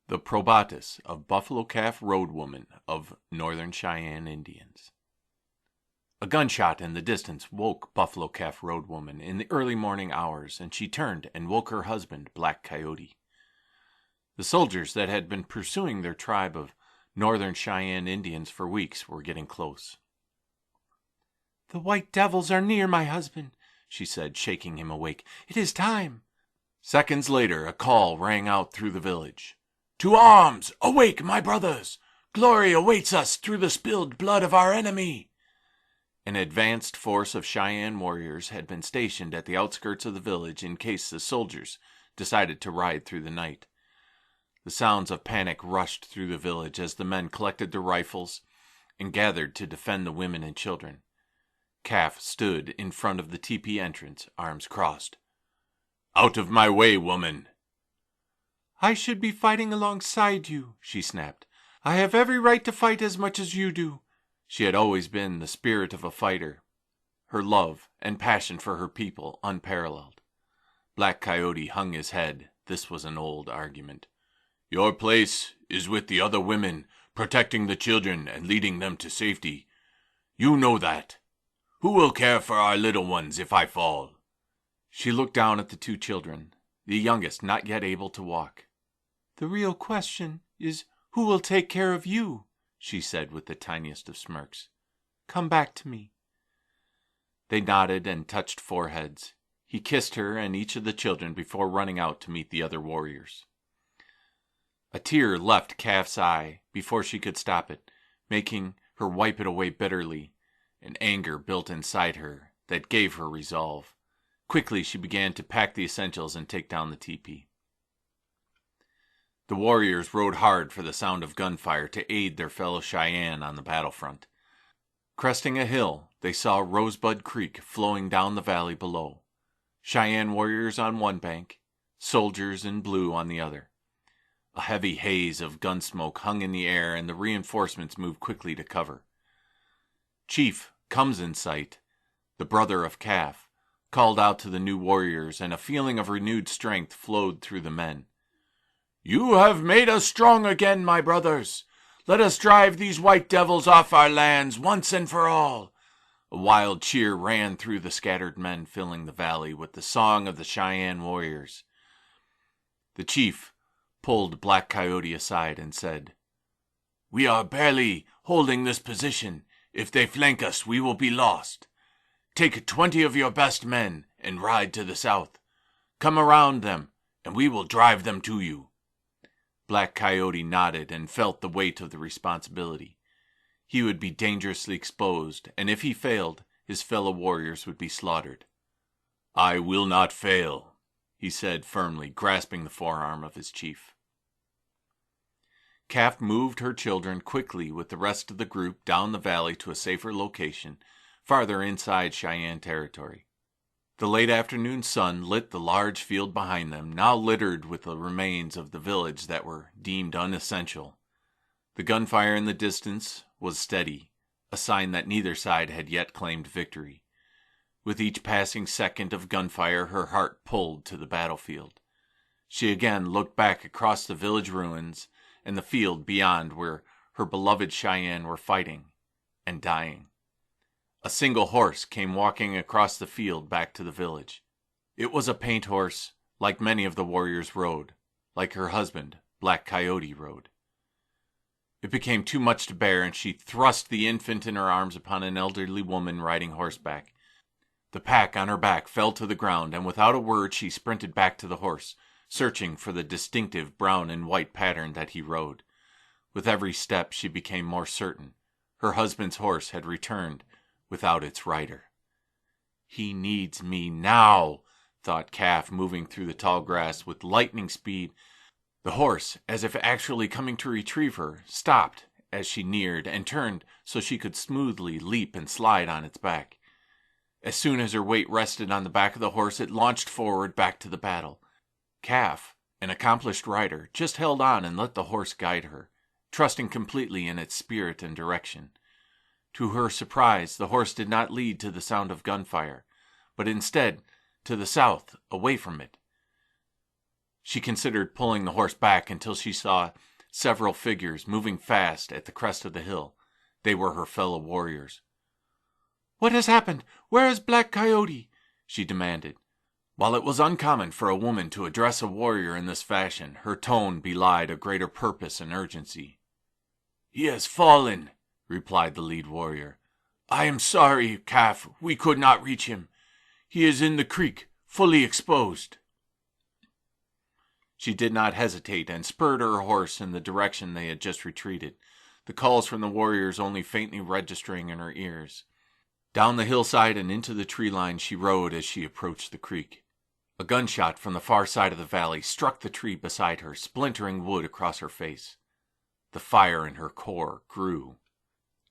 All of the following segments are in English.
The Probatus of Buffalo Calf Road Woman of Northern Cheyenne Indians. A gunshot in the distance woke Buffalo Calf Road Woman in the early morning hours, and she turned and woke her husband, Black Coyote. The soldiers that had been pursuing their tribe of Northern Cheyenne Indians for weeks were getting close. "The white devils are near, my husband," she said, shaking him awake. "It is time." Seconds later, a call rang out through the village. "To arms! Awake, my brothers! Glory awaits us through the spilled blood of our enemy!" An advanced force of Cheyenne warriors had been stationed at the outskirts of the village in case the soldiers decided to ride through the night. The sounds of panic rushed through the village as the men collected their rifles and gathered to defend the women and children. Calf stood in front of the teepee entrance, arms crossed. "Out of my way, woman!" "I should be fighting alongside you," she snapped. "I have every right to fight as much as you do." She had always been the spirit of a fighter, her love and passion for her people unparalleled. Black Coyote hung his head. This was an old argument. "Your place is with the other women, protecting the children and leading them to safety. You know that. Who will care for our little ones if I fall?" She looked down at the two children, the youngest not yet able to walk. "The real question is who will take care of you," she said with the tiniest of smirks. "Come back to me." They nodded and touched foreheads. He kissed her and each of the children before running out to meet the other warriors. A tear left Calf's eye before she could stop it, making her wipe it away bitterly. An anger built inside her that gave her resolve. Quickly she began to pack the essentials and take down the teepee. The warriors rode hard for the sound of gunfire to aid their fellow Cheyenne on the battlefront. Cresting a hill, they saw Rosebud Creek flowing down the valley below. Cheyenne warriors on one bank, soldiers in blue on the other. A heavy haze of gun smoke hung in the air, and the reinforcements moved quickly to cover. Chief comes in sight, the brother of Calf, called out to the new warriors, and a feeling of renewed strength flowed through the men. "You have made us strong again, my brothers. Let us drive these white devils off our lands once and for all." A wild cheer ran through the scattered men, filling the valley with the song of the Cheyenne warriors. The chief pulled Black Coyote aside and said, "We are barely holding this position. If they flank us, we will be lost. Take 20 of your best men and ride to the south. Come around them, and we will drive them to you." Black Coyote nodded and felt the weight of the responsibility. He would be dangerously exposed, and if he failed, his fellow warriors would be slaughtered. "I will not fail," he said firmly, grasping the forearm of his chief. Calf moved her children quickly with the rest of the group down the valley to a safer location, farther inside Cheyenne territory. The late afternoon sun lit the large field behind them, now littered with the remains of the village that were deemed unessential. The gunfire in the distance was steady, a sign that neither side had yet claimed victory. With each passing second of gunfire, her heart pulled to the battlefield. She again looked back across the village ruins and the field beyond where her beloved Cheyenne were fighting and dying. A single horse came walking across the field back to the village. It was a paint horse, like many of the warriors rode, like her husband, Black Coyote, rode. It became too much to bear, and she thrust the infant in her arms upon an elderly woman riding horseback. The pack on her back fell to the ground, and without a word she sprinted back to the horse, searching for the distinctive brown and white pattern that he rode. With every step she became more certain. Her husband's horse had returned without its rider. "He needs me now," thought Calf, moving through the tall grass with lightning speed. The horse, as if actually coming to retrieve her, stopped as she neared and turned so she could smoothly leap and slide on its back. As soon as her weight rested on the back of the horse, it launched forward back to the battle. Calf, an accomplished rider, just held on and let the horse guide her, trusting completely in its spirit and direction. To her surprise, the horse did not lead to the sound of gunfire, but instead to the south, away from it. She considered pulling the horse back until she saw several figures moving fast at the crest of the hill. They were her fellow warriors. "What has happened? Where is Black Coyote?" she demanded. While it was uncommon for a woman to address a warrior in this fashion, her tone belied a greater purpose and urgency. "He has fallen," replied the lead warrior. "I am sorry, Calf, we could not reach him. He is in the creek, fully exposed." She did not hesitate and spurred her horse in the direction they had just retreated, the calls from the warriors only faintly registering in her ears. Down the hillside and into the tree line she rode as she approached the creek. A gunshot from the far side of the valley struck the tree beside her, splintering wood across her face. The fire in her core grew.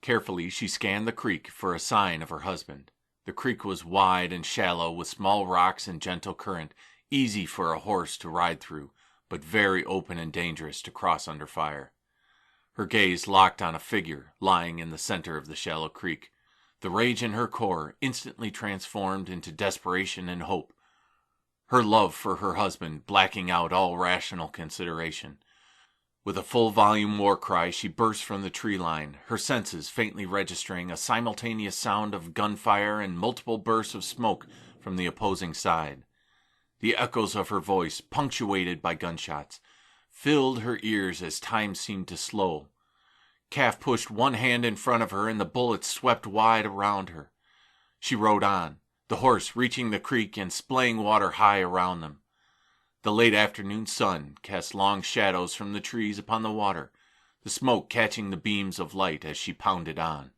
Carefully she scanned the creek for a sign of her husband. The creek was wide and shallow, with small rocks and gentle current, easy for a horse to ride through, but very open and dangerous to cross under fire. Her gaze locked on a figure lying in the center of the shallow creek. The rage in her core instantly transformed into desperation and hope, her love for her husband blacking out all rational consideration. With a full-volume war cry, she burst from the tree line, her senses faintly registering a simultaneous sound of gunfire and multiple bursts of smoke from the opposing side. The echoes of her voice, punctuated by gunshots, filled her ears as time seemed to slow. Calf pushed one hand in front of her, and the bullets swept wide around her. She rode on, the horse reaching the creek and splaying water high around them. The late afternoon sun cast long shadows from the trees upon the water, the smoke catching the beams of light as she pounded on.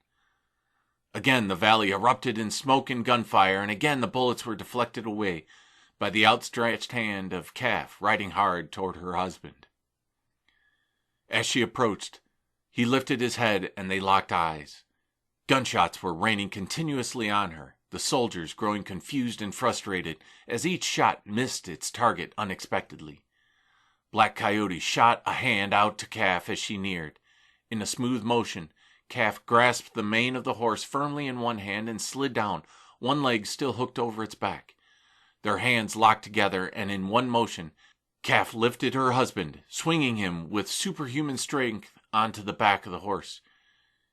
Again the valley erupted in smoke and gunfire, and again the bullets were deflected away by the outstretched hand of Calf riding hard toward her husband. As she approached, he lifted his head and they locked eyes. Gunshots were raining continuously on her, the soldiers growing confused and frustrated as each shot missed its target unexpectedly. Black Coyote shot a hand out to Calf as she neared. In a smooth motion, Calf grasped the mane of the horse firmly in one hand and slid down, one leg still hooked over its back. Their hands locked together, and in one motion, Calf lifted her husband, swinging him with superhuman strength onto the back of the horse.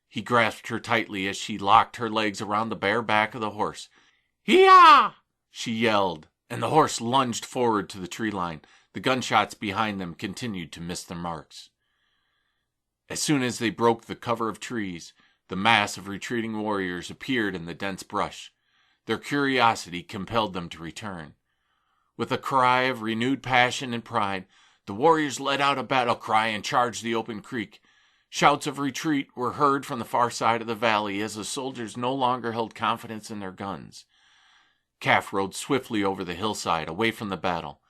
He grasped her tightly as she locked her legs around the bare back of the horse. "Hee-yah!" she yelled, and the horse lunged forward to the tree line. The gunshots behind them continued to miss their marks. As soon as they broke the cover of trees, the mass of retreating warriors appeared in the dense brush. Their curiosity compelled them to return. With a cry of renewed passion and pride, the warriors let out a battle cry and charged the open creek. Shouts of retreat were heard from the far side of the valley as the soldiers no longer held confidence in their guns. Calf rode swiftly over the hillside, away from the battle.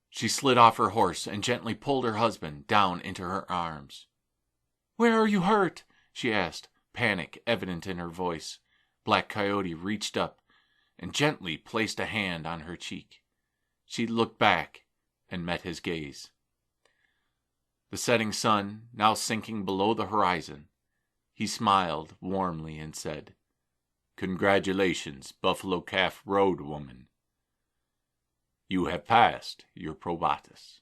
She slid off her horse and gently pulled her husband down into her arms. "Where are you hurt?" she asked, panic evident in her voice. Black Coyote reached up and gently placed a hand on her cheek. She looked back and met his gaze. The setting sun now sinking below the horizon, he smiled warmly and said, "Congratulations, Buffalo Calf Road woman. You have passed your Probatus."